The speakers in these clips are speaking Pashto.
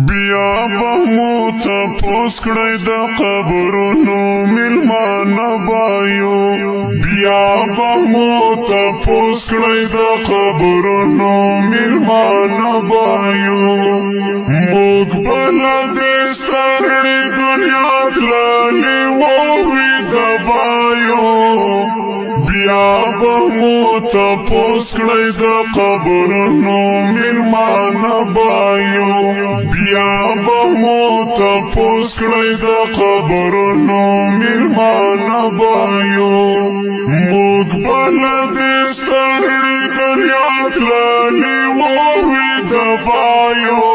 بیا به مو تپوس کړی د قبرونو میلمانه بایو بیا به مو تپوس کړی د قبرونو میلمانه بایو موږ به له دې ستړې دنیا تللي ووي د بایو بیا به مو تپوس کړی د قبرونو میلمانه بایو بیا به مو تپوس کړی د قبرونو میلمانه بایو موږ به له دې ستړې دنیا تللي ووي د بایو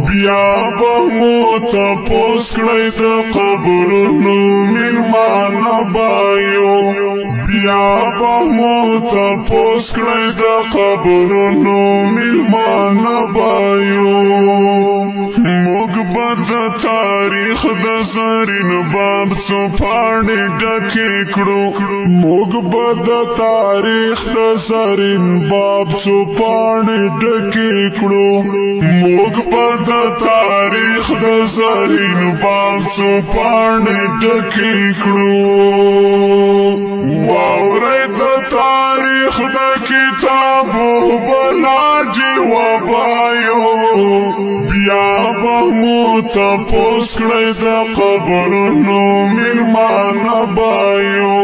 بیا به مو تپوس کړی د قبرونو میلمانه بایو بیا به مو تپوس کړی د قبرونو میلمانه بایو موږ به د تاریخ د زرین باب څو پاڼې ډکې کړو موږ به د تاریخ د زرین باب څو پاڼې ډکې کړو موږ به د تاریخ د زرین باب څو پاڼې ډکې کړو واورئ د تاریخ د کتابو بلاجې وبایو بیا به مو تپوس کړی د قبرونو میلمانه بایو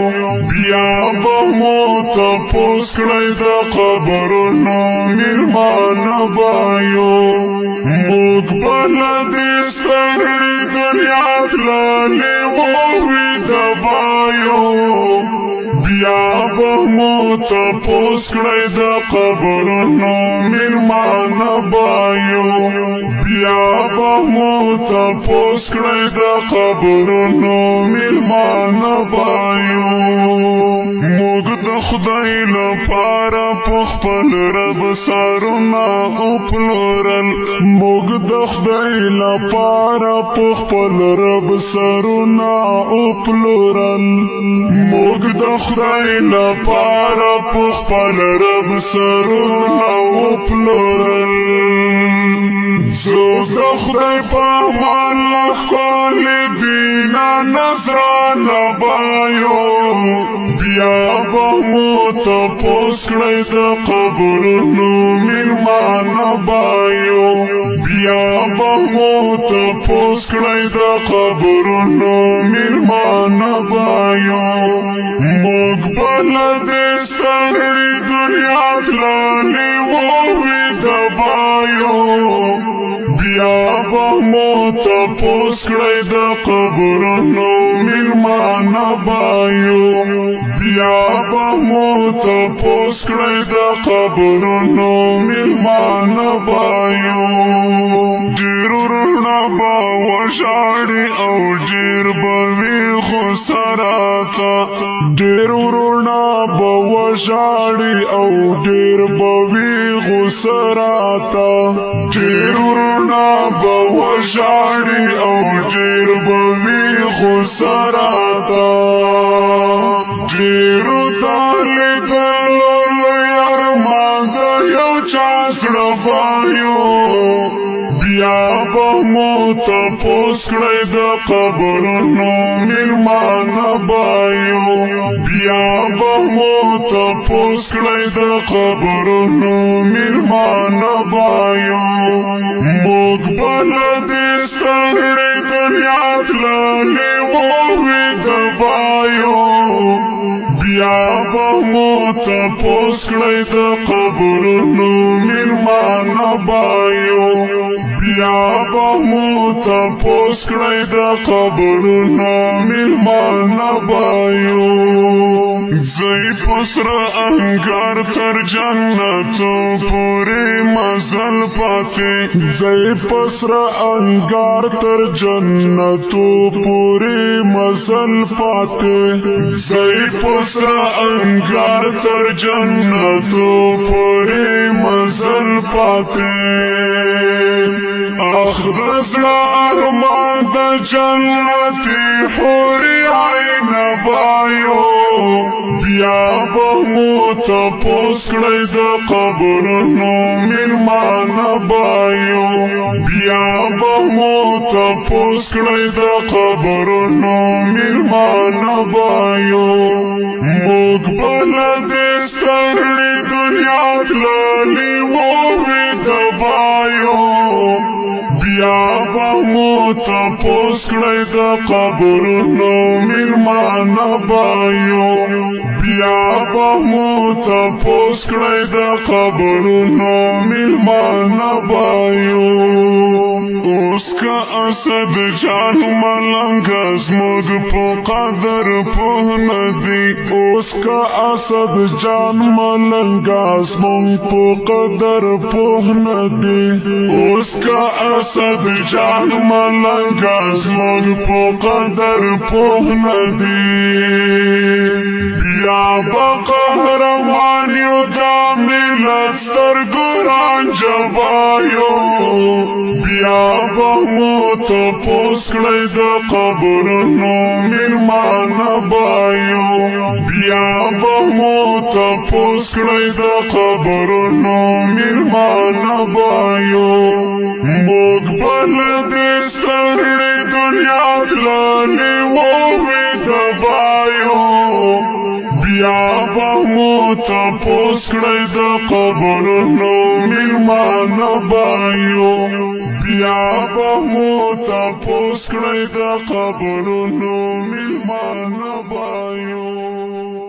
بیا به مو تپوس کړی د قبرونو میلمانه بایو موږ به له دې ستړې دنیا تللي ووي د بایو بیا به مو تپوس کړی د قبرونو میلمانه بایو بیا به مو تپوس کړی د قبرونو میلمانه بایو موږ د خدای لپاره په خپل رب سرونه وپلورل موږ د خدای لپاره په خپل رب سرونه وپلورل موږ د خدای لپاره په خپل رب سرونه وپلورل څوک د خدای په امان ښکلي دینه نظرانه بایو بیا به مو تپوس کړی د قبرونو میلمانه بایو بیا به مو تپوس کړی د قبرونو میلمانه بایو موږ به له دې ستړې دنیا تللي ووي د بایو بیا به مو تپوس کړی د قبرونو میلمانه بایو بیا به مو تپوس کړی د قبرونو میلمانه بایو ډېر وروڼه به وژاړي او ډېر به وي غوسراته ډېر وروڼه به وژاړي او ډېر به وي غوسراته ډېر وروڼه به وژاړي او ډېر به وي غوسراته ډېرو ته لیدلو لوی ارمان د یو چا زړه وایو بیا به مو تپوس کړی د قبرونو میلمانه بایو بیا به مو تپوس کړی د قبرونو میلمانه بایو موږ به له دې ستړې دنیا تللي ووي د بایو بیا به مو تپوس کړی د قبرونو میلمانه بایو بیا به مو تپوس کړی د قبرونو میلمانه بایو زئی پسره انګار تر جنتو پورې مزل پاتې زئی پسره انګار تر جنتو پورې مزل پاتې زئی پسره انګار تر جنتو پورې مزل پاتې خرزلا ارمان دا جنتی حوری عین بایو بیا بمو تپوس کړی د قبرونو میلمان بایو بیا بمو تپوس کړی د قبرونو میلمان بایو موږ بله دې ستړې دنیا تللې ووې د بایو بیا بمو تپوس کړی د قبرونو میلمان بایو بیا بمو تپوس کړی د قبرونو میلمان بایو اوس که اسد جان ملنګ زموږ په قدر پوه نه دی اوس که اسد جان ملنګ زموږ په قدر پوه نه دی اوس که اسد جان ملنګ زموږ په قدر پوه نه دی بیا به قهرمان یو دا ملت سترګو رانجبایو بیا بمو تپوس کړی د قبرونو میلمان بایو بیا بمو تپوس کړی د قبرونو میلمان بایو موږ بله دې ستړې دنیا تللې ووې د بایو بیا بمو تپوس کړی د قبرونو میلمان بایو بیا بمو تپوس کړی د قبرونو میلمان بایو